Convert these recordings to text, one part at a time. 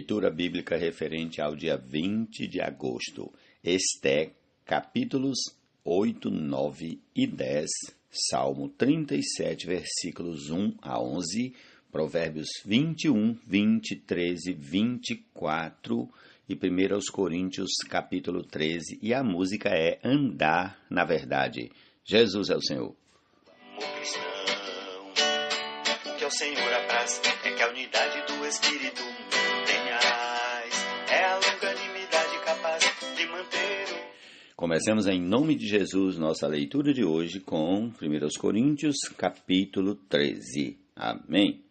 Leitura bíblica referente ao dia 20 de agosto. Esté, capítulos 8, 9 e 10, Salmo 37, versículos 1 a 11, Provérbios 21, 20, 13, 24 e 1 Coríntios, capítulo 13. E a música é Andar na Verdade. Jesus é o Senhor. O que ao Senhor apraz é que a unidade do Espírito tenhais, é a longanimidade capaz de manter o... Comecemos em nome de Jesus nossa leitura de hoje com 1 Coríntios, capítulo 13. Amém.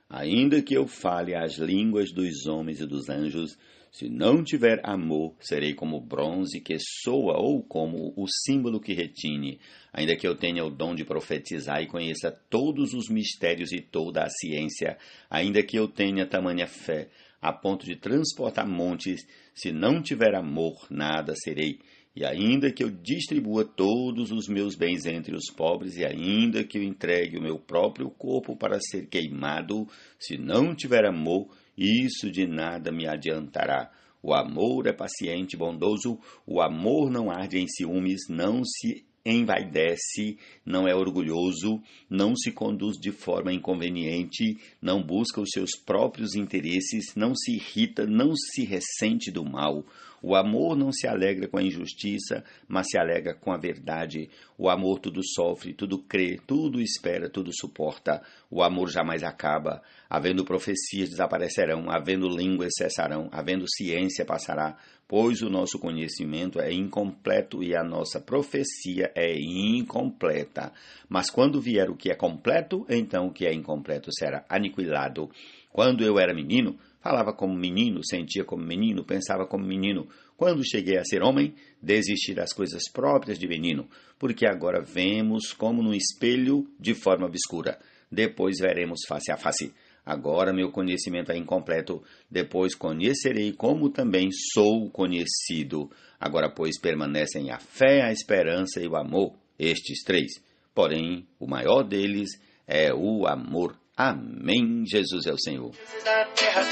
Ainda que eu fale as línguas dos homens e dos anjos, se não tiver amor, serei como bronze que soa ou como o símbolo que retine. Ainda que eu tenha o dom de profetizar e conheça todos os mistérios e toda a ciência, ainda que eu tenha tamanha fé, a ponto de transportar montes, se não tiver amor, nada serei. E ainda que eu distribua todos os meus bens entre os pobres, e ainda que eu entregue o meu próprio corpo para ser queimado, se não tiver amor, isso de nada me adiantará. O amor é paciente e bondoso, o amor não arde em ciúmes, não se envaidece, não é orgulhoso, não se conduz de forma inconveniente, não busca os seus próprios interesses, não se irrita, não se ressente do mal. O amor não se alegra com a injustiça, mas se alegra com a verdade. O amor tudo sofre, tudo crê, tudo espera, tudo suporta. O amor jamais acaba. Havendo profecias desaparecerão, havendo línguas cessarão, havendo ciência passará, pois o nosso conhecimento é incompleto e a nossa profecia é incompleta. Mas quando vier o que é completo, então o que é incompleto será aniquilado. Quando eu era menino, falava como menino, sentia como menino, pensava como menino. Quando cheguei a ser homem, desisti das coisas próprias de menino, porque agora vemos como num espelho de forma obscura. Depois veremos face a face. Agora meu conhecimento é incompleto, depois conhecerei como também sou conhecido. Agora, pois, permanecem a fé, a esperança e o amor, estes três. Porém, o maior deles é o amor. Amém. Jesus é o Senhor. Da terra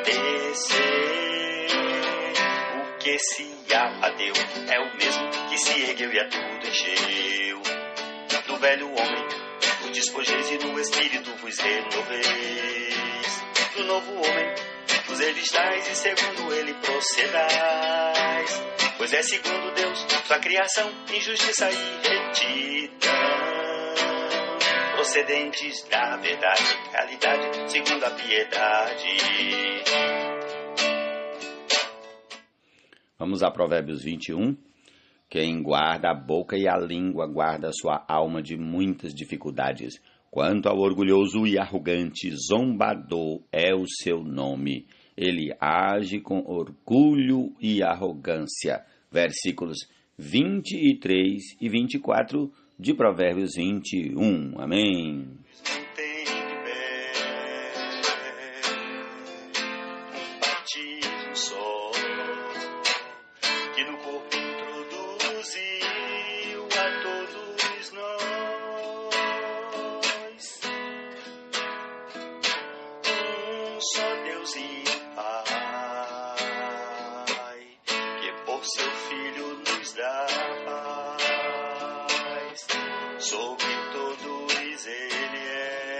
descer, o que se abateu é o mesmo que se ergueu e a tudo encheu. Do velho homem vos despojeis e no espírito vos renoveis. Do novo homem vos revistais e segundo ele procedais. Pois é segundo Deus sua criação, injustiça e retidão, procedentes da verdade, realidade segundo a piedade. Vamos a Provérbios 21. Quem guarda a boca e a língua guarda a sua alma de muitas dificuldades. Quanto ao orgulhoso e arrogante, zombador é o seu nome. Ele age com orgulho e arrogância. Versículos 23 e 24 de Provérbios 21. Amém. Mantém de pé um batismo só, que no corpo introduziu a todos nós um só Deus e Pai, que por seu Filho nos dá paz, sobre todos ele é.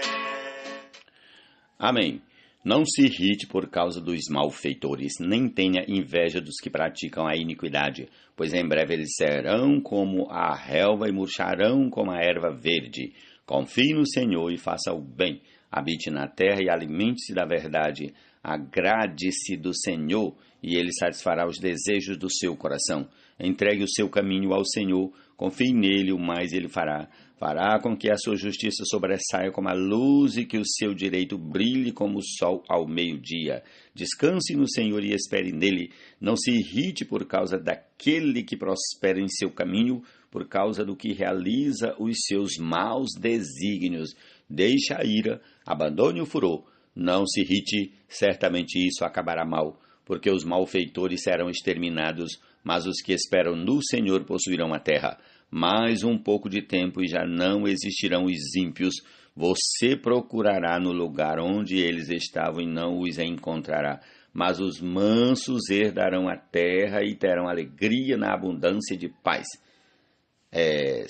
Amém. Não se irrite por causa dos malfeitores, nem tenha inveja dos que praticam a iniquidade, pois em breve eles serão como a relva e murcharão como a erva verde. Confie no Senhor e faça o bem. Habite na terra e alimente-se da verdade. Agrade-se do Senhor e ele satisfará os desejos do seu coração. Entregue o seu caminho ao Senhor, confie nele, o mais ele fará. Fará com que a sua justiça sobressaia como a luz e que o seu direito brilhe como o sol ao meio-dia. Descanse no Senhor e espere nele. Não se irrite por causa daquele que prospera em seu caminho, por causa do que realiza os seus maus desígnios. Deixe a ira, abandone o furor. Não se irrite, certamente isso acabará mal, porque os malfeitores serão exterminados, mas os que esperam no Senhor possuirão a terra. Mais um pouco de tempo e já não existirão os ímpios. Você procurará no lugar onde eles estavam e não os encontrará. mas os mansos herdarão a terra e terão alegria na abundância de paz.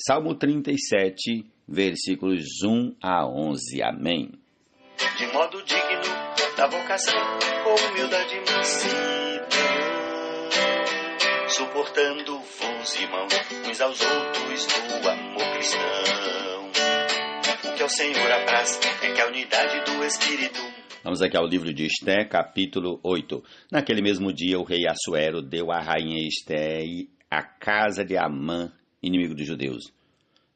Salmo 37, versículos 1 a 11. Amém. De modo digno da vocação, com humildade e mansidão, suportando uns irmãos, uns aos outros no amor cristão. O que ao Senhor apraz é que a unidade do Espírito. Vamos aqui ao livro de Esté, capítulo 8. Naquele mesmo dia, o rei Assuero deu à rainha Esté a casa de Amã, inimigo dos judeus.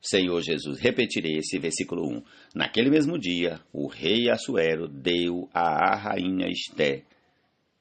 Senhor Jesus, repetirei esse versículo 1. Naquele mesmo dia, o rei Assuero deu à rainha Esté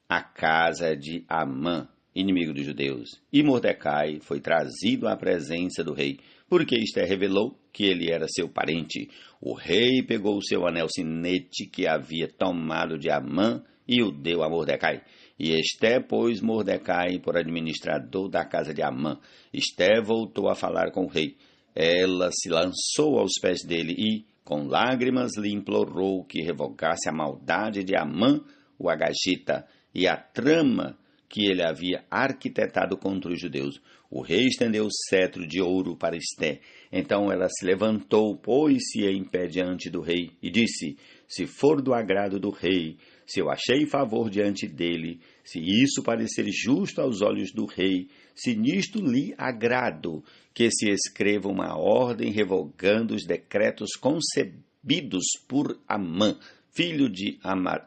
a casa de Amã, inimigo dos judeus. E Mordecai foi trazido à presença do rei, porque Esté revelou que ele era seu parente. O rei pegou o seu anel sinete que havia tomado de Amã e o deu a Mordecai. E Esté pôs Mordecai por administrador da casa de Amã. Esté voltou a falar com o rei. Ela se lançou aos pés dele e, com lágrimas, lhe implorou que revogasse a maldade de Amã, o agagita, e a trama que ele havia arquitetado contra os judeus. O rei estendeu o cetro de ouro para Esté. Então ela se levantou, pôs-se em pé diante do rei e disse: se for do agrado do rei, se eu achei favor diante dele, se isso parecer justo aos olhos do rei, se nisto lhe agrado, que se escreva uma ordem revogando os decretos concebidos por Amã, filho de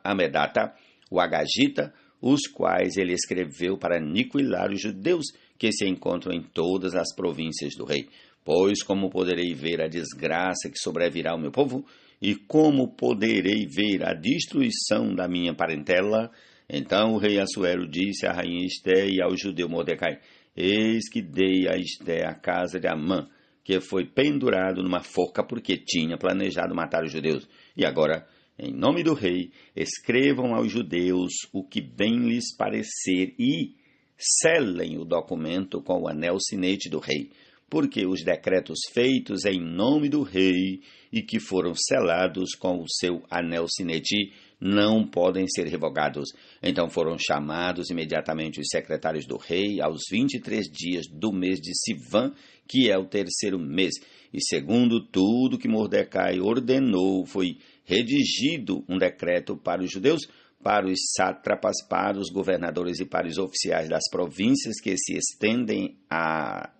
Amedata, o agagita, os quais ele escreveu para aniquilar os judeus que se encontram em todas as províncias do rei. Pois como poderei ver a desgraça que sobrevirá ao meu povo, e como poderei ver a destruição da minha parentela? Então o rei Assuero disse à rainha Esté e ao judeu Mordecai: eis que dei a Esté a casa de Amã, que foi pendurado numa forca porque tinha planejado matar os judeus. E agora, em nome do rei, escrevam aos judeus o que bem lhes parecer e selem o documento com o anel sinete do rei, porque os decretos feitos em nome do rei e que foram selados com o seu anel sinete não podem ser revogados. Então foram chamados imediatamente os secretários do rei aos 23 dias do mês de Sivan, que é o terceiro mês. E segundo tudo que Mordecai ordenou, foi redigido um decreto para os judeus, para os sátrapas, para os governadores e para os oficiais das províncias que se estendem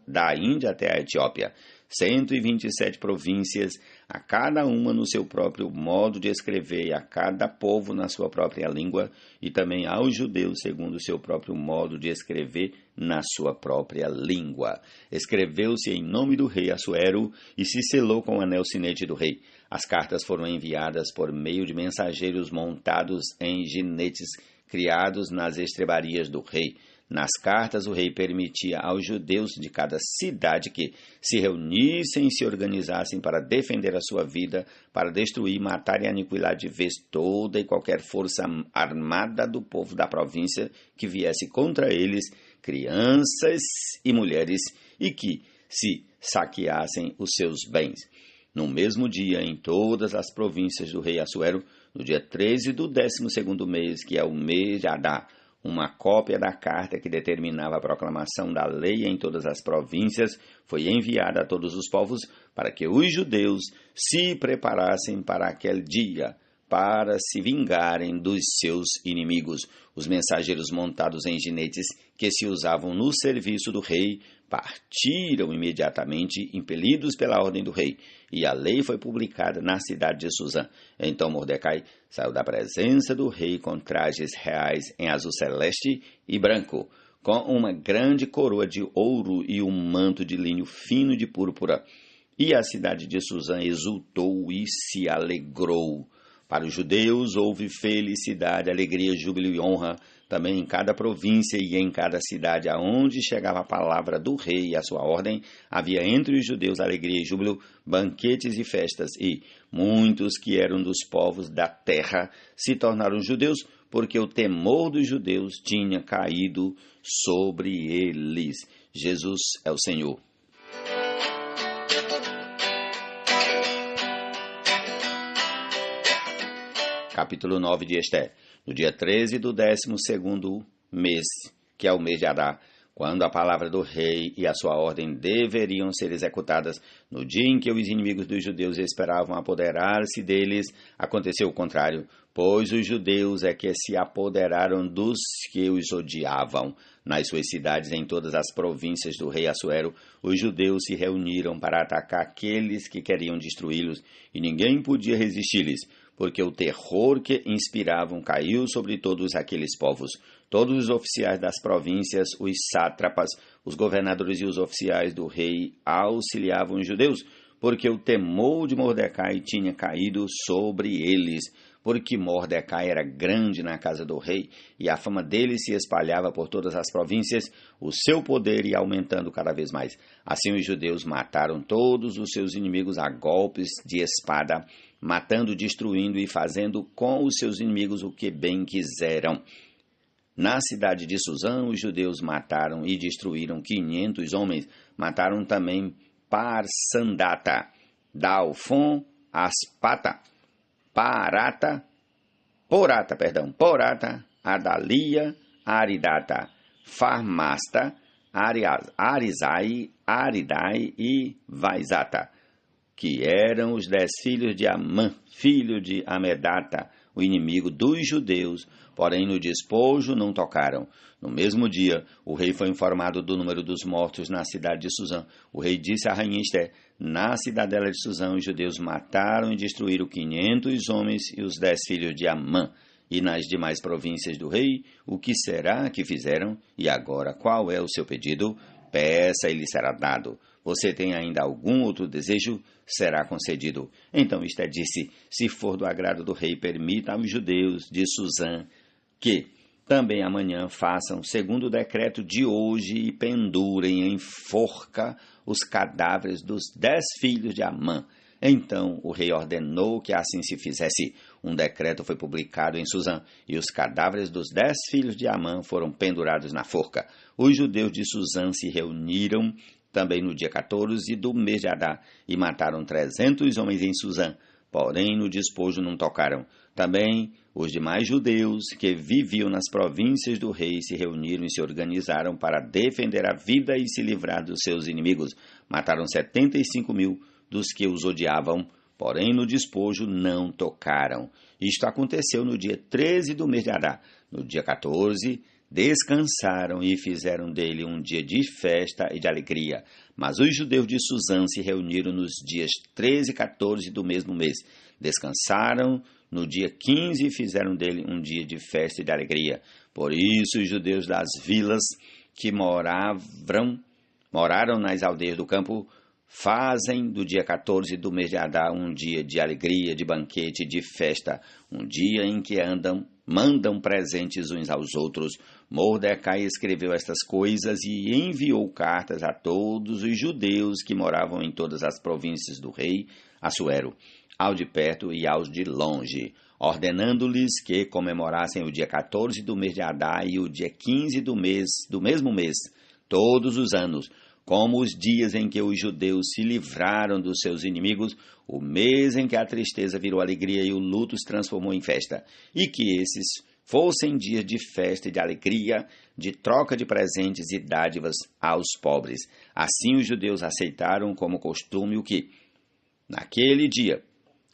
da Índia até a Etiópia. 127 províncias, a cada uma no seu próprio modo de escrever, e a cada povo na sua própria língua, e também aos judeus segundo o seu próprio modo de escrever na sua própria língua. Escreveu-se em nome do rei Assuero e se selou com o anel sinete do rei. As cartas foram enviadas por meio de mensageiros montados em ginetes criados nas estrebarias do rei. Nas cartas, o rei permitia aos judeus de cada cidade que se reunissem e se organizassem para defender a sua vida, para destruir, matar e aniquilar de vez toda e qualquer força armada do povo da província que viesse contra eles, crianças e mulheres, e que se saqueassem os seus bens. No mesmo dia, em todas as províncias do rei Assuero, no dia 13 do 12º mês, que é o mês de Adá, uma cópia da carta que determinava a proclamação da lei em todas as províncias foi enviada a todos os povos para que os judeus se preparassem para aquele dia, para se vingarem dos seus inimigos. Os mensageiros montados em ginetes que se usavam no serviço do rei partiram imediatamente, impelidos pela ordem do rei, e a lei foi publicada na cidade de Suzã. Então Mordecai saiu da presença do rei com trajes reais em azul celeste e branco, com uma grande coroa de ouro e um manto de linho fino de púrpura. E a cidade de Suzã exultou e se alegrou. Para os judeus houve felicidade, alegria, júbilo e honra, também em cada província e em cada cidade aonde chegava a palavra do rei e a sua ordem, havia entre os judeus alegria e júbilo, banquetes e festas, e muitos que eram dos povos da terra se tornaram judeus, porque o temor dos judeus tinha caído sobre eles. Jesus é o Senhor. Capítulo 9 de Esté. no dia 13 do 12º mês, que é o mês de Adar, quando a palavra do rei e a sua ordem deveriam ser executadas, no dia em que os inimigos dos judeus esperavam apoderar-se deles, aconteceu o contrário, pois os judeus é que se apoderaram dos que os odiavam. Nas suas cidades, em todas as províncias do rei Assuero, os judeus se reuniram para atacar aqueles que queriam destruí-los, e ninguém podia resistir-lhes, porque o terror que inspiravam caiu sobre todos aqueles povos. Todos os oficiais das províncias, os sátrapas, os governadores e os oficiais do rei auxiliavam os judeus, porque o temor de Mordecai tinha caído sobre eles, porque Mordecai era grande na casa do rei, e a fama dele se espalhava por todas as províncias, o seu poder ia aumentando cada vez mais. Assim os judeus mataram todos os seus inimigos a golpes de espada, matando, destruindo e fazendo com os seus inimigos o que bem quiseram. Na cidade de Suzã, os judeus mataram e destruíram 500 homens. Mataram também Parsandata, Dalfon, Aspata, Porata, Adalia, Aridata, Farmasta, Arizai, Aridai e Vaizata, que eram os 10 filhos de Amã, filho de Amedata, o inimigo dos judeus, porém no despojo não tocaram. No mesmo dia, o rei foi informado do número dos mortos na cidade de Suzã. O rei disse à rainha Esté: na cidadela de Suzã, os judeus mataram e destruíram 500 homens e os 10 filhos de Amã. E nas demais províncias do rei, o que será que fizeram? E agora, qual é o seu pedido? Peça e lhe será dado. Você tem ainda algum outro desejo? Será concedido. Então Esté disse: se for do agrado do rei, permita aos judeus de Suzã que também amanhã façam segundo o decreto de hoje e pendurem em forca os cadáveres dos 10 filhos de Amã. Então o rei ordenou que assim se fizesse. Um decreto foi publicado em Suzã, e os cadáveres dos 10 filhos de Amã foram pendurados na forca. Os judeus de Suzã se reuniram também no dia 14 do mês de Adar, e mataram 300 homens em Suzã, porém no despojo não tocaram. Também os demais judeus que viviam nas províncias do rei se reuniram e se organizaram para defender a vida e se livrar dos seus inimigos. Mataram 75.000 dos que os odiavam, porém no despojo não tocaram. Isto aconteceu no dia 13 do mês de Adar. No dia 14, descansaram e fizeram dele um dia de festa e de alegria. Mas os judeus de Suzã se reuniram nos dias 13 e 14 do mesmo mês. Descansaram no dia 15 e fizeram dele um dia de festa e de alegria. Por isso os judeus das vilas que moraram nas aldeias do campo fazem do dia 14 do mês de Adar um dia de alegria, de banquete, de festa, um dia em que mandam presentes uns aos outros. Mordecai escreveu estas coisas e enviou cartas a todos os judeus que moravam em todas as províncias do rei Assuero, ao de perto e aos de longe, ordenando-lhes que comemorassem o dia 14 do mês de Adar e o dia 15 do mesmo mês, todos os anos, como os dias em que os judeus se livraram dos seus inimigos, o mês em que a tristeza virou alegria e o luto se transformou em festa, e que esses fossem dias de festa e de alegria, de troca de presentes e dádivas aos pobres. Assim os judeus aceitaram como costume o que, naquele dia,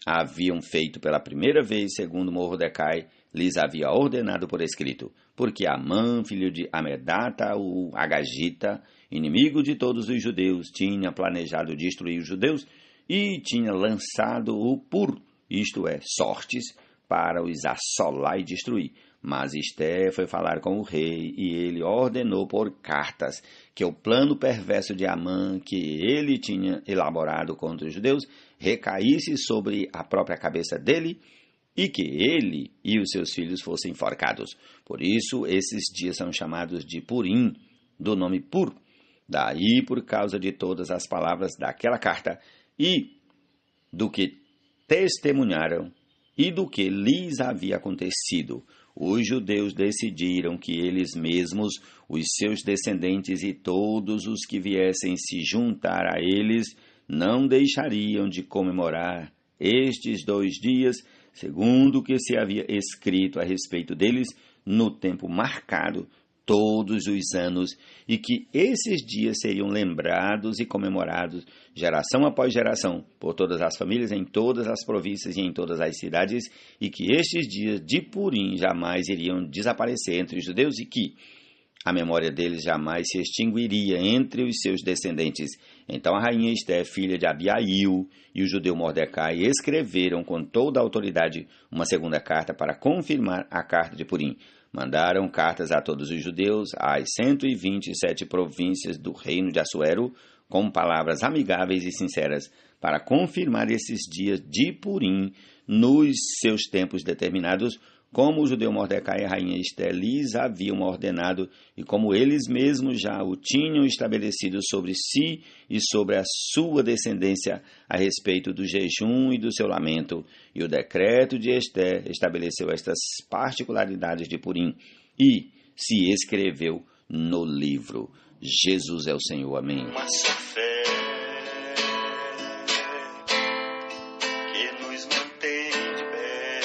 haviam feito pela primeira vez, segundo Mordecai lhes havia ordenado por escrito, porque Amã, filho de Amedata, o Agagita, inimigo de todos os judeus, tinha planejado destruir os judeus e tinha lançado o pur, isto é, sortes, para os assolar e destruir. Mas Esté foi falar com o rei e ele ordenou por cartas que o plano perverso de Amã que ele tinha elaborado contra os judeus recaísse sobre a própria cabeça dele e que ele e os seus filhos fossem enforcados. Por isso, esses dias são chamados de Purim, do nome Pur. Daí, por causa de todas as palavras daquela carta e do que testemunharam e do que lhes havia acontecido, os judeus decidiram que eles mesmos, os seus descendentes e todos os que viessem se juntar a eles, não deixariam de comemorar estes 2 dias segundo o que se havia escrito a respeito deles no tempo marcado todos os anos, e que esses dias seriam lembrados e comemorados geração após geração por todas as famílias em todas as províncias e em todas as cidades, e que estes dias de Purim jamais iriam desaparecer entre os judeus e que a memória deles jamais se extinguiria entre os seus descendentes. Então a rainha Esté, filha de Abiail, e o judeu Mordecai escreveram com toda a autoridade uma segunda carta para confirmar a carta de Purim. Mandaram cartas a todos os judeus, às 127 províncias do reino de Assuero, com palavras amigáveis e sinceras, para confirmar esses dias de Purim nos seus tempos determinados, como o judeu Mordecai e a rainha Esté lhes haviam ordenado e como eles mesmos já o tinham estabelecido sobre si e sobre a sua descendência a respeito do jejum e do seu lamento. E o decreto de Esté estabeleceu estas particularidades de Purim e se escreveu no livro. Jesus é o Senhor. Amém. Uma só fé que nos mantém de pé.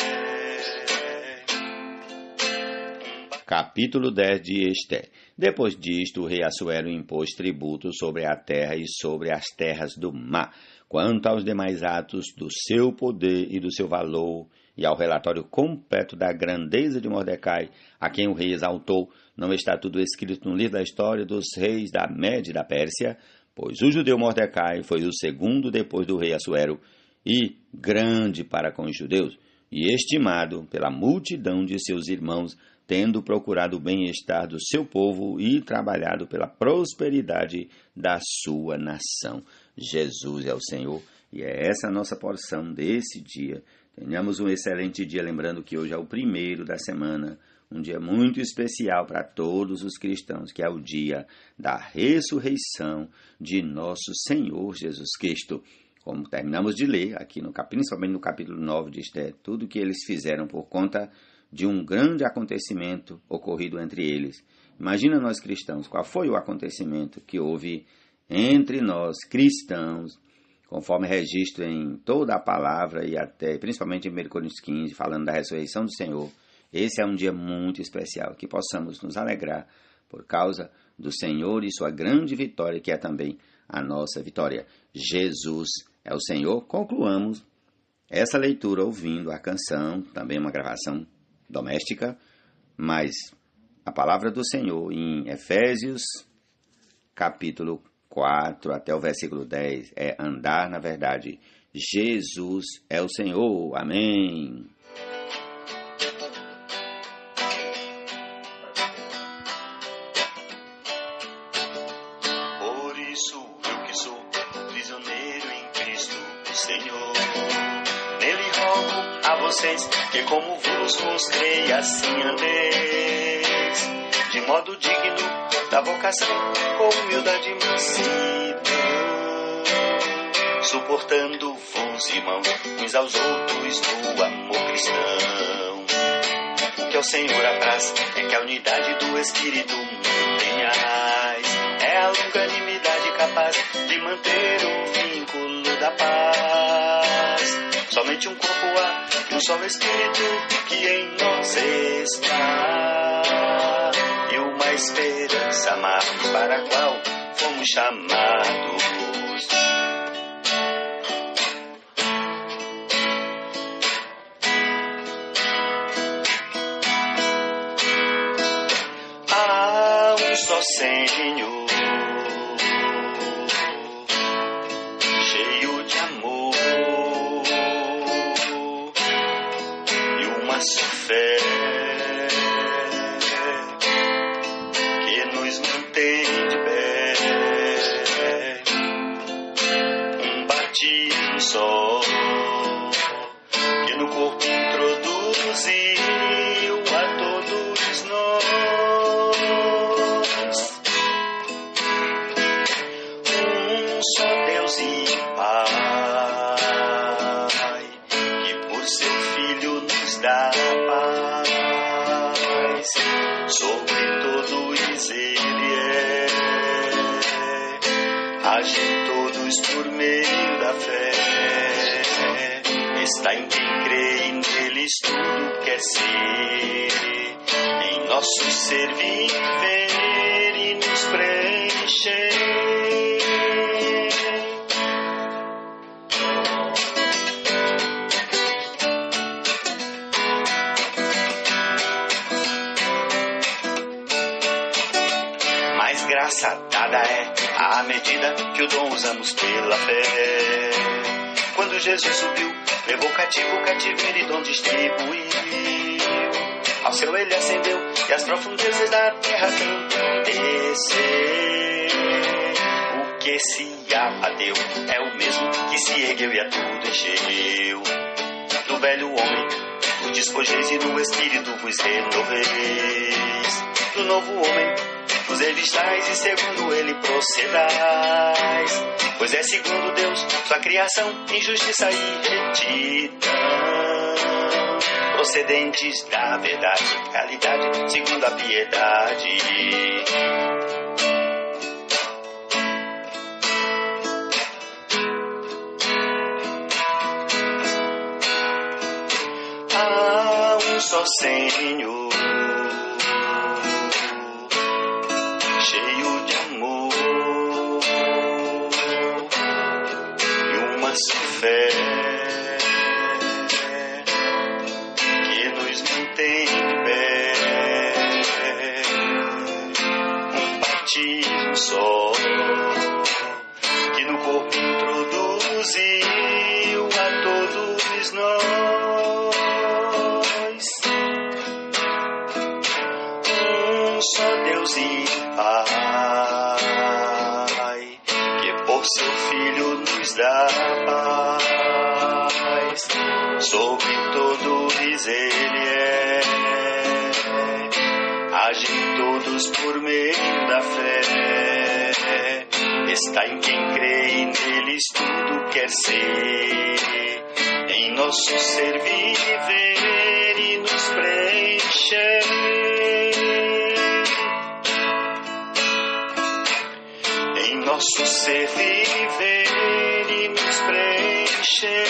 Capítulo 10 de Esté. Depois disto, o rei Assuero impôs tributo sobre a terra e sobre as terras do mar, quanto aos demais atos do seu poder e do seu valor, e ao relatório completo da grandeza de Mordecai, a quem o rei exaltou. Não está tudo escrito no livro da história dos reis da Média e da Pérsia? Pois o judeu Mordecai foi o segundo depois do rei Assuero, e grande para com os judeus, e estimado pela multidão de seus irmãos, tendo procurado o bem-estar do seu povo e trabalhado pela prosperidade da sua nação. Jesus é o Senhor, e é essa a nossa porção desse dia. Tenhamos um excelente dia, lembrando que hoje é o primeiro da semana, um dia muito especial para todos os cristãos, que é o dia da ressurreição de nosso Senhor Jesus Cristo. Como terminamos de ler aqui, principalmente no capítulo 9 de Esté, tudo que eles fizeram por conta de um grande acontecimento ocorrido entre eles. Imagina nós cristãos, qual foi o acontecimento que houve entre nós cristãos, conforme registro em toda a palavra e até, principalmente em 1 Coríntios 15, falando da ressurreição do Senhor. Esse é um dia muito especial, que possamos nos alegrar por causa do Senhor e sua grande vitória, que é também a nossa vitória. Jesus é o Senhor. Concluamos essa leitura ouvindo a canção, também uma gravação doméstica, mas a palavra do Senhor em Efésios, capítulo 4 até o versículo 10, é andar na verdade. Jesus é o Senhor. Amém. Por isso eu que sou prisioneiro em Cristo, o Senhor, nele rogo a vocês que como vos mostrei assim andeis, de modo digno da vocação, com humildade e mansidão, suportando-vos, irmãos, uns aos outros no amor cristão. O que ao Senhor apraz é que a unidade do Espírito mantenhais, é a longanimidade capaz de manter o vínculo da paz. Somente um corpo há e um só Espírito que em nós está, e uma esperança amarga para a qual fomos chamados. Há um só Senhor, cheio de amor, e uma só fé que nos mantém de pé, um batismo só que no corpo introduziu a todos nós, um só Deus e Pai, que por seu Filho nos dá paz, sobre todos Ele age em todos por meio da fé, está em quem crê e neles tudo quer ser. Em nosso ser viver e nos preencher. Mais graça dada é à medida que o dom usamos pela fé. Quando Jesus subiu, levou cativo o cativeiro e dom distribuiu. Ao céu ele ascendeu e as profundezas da terra também desceu. O que se abateu é o mesmo que se ergueu e a tudo encheu. Do velho homem vos despojeis e no espírito vos renoveis. Do novo homem vos revistais e segundo ele procedais. Pois é segundo Deus sua criação em justiça e retidão, procedentes da verdade, realidade segundo a piedade. Há um só Senhor, cheio de amor, e uma só fé que nos mantém de pé. Um batismo só que no corpo introduziu a todos nós. Só Deus e Pai, que por seu Filho nos dá paz. Sobre todos ele é, age em todos por meio da fé. Está em quem crê e neles tudo quer ser. Em nosso ser viver e nos preencher. Nosso ser viver e nos preencher.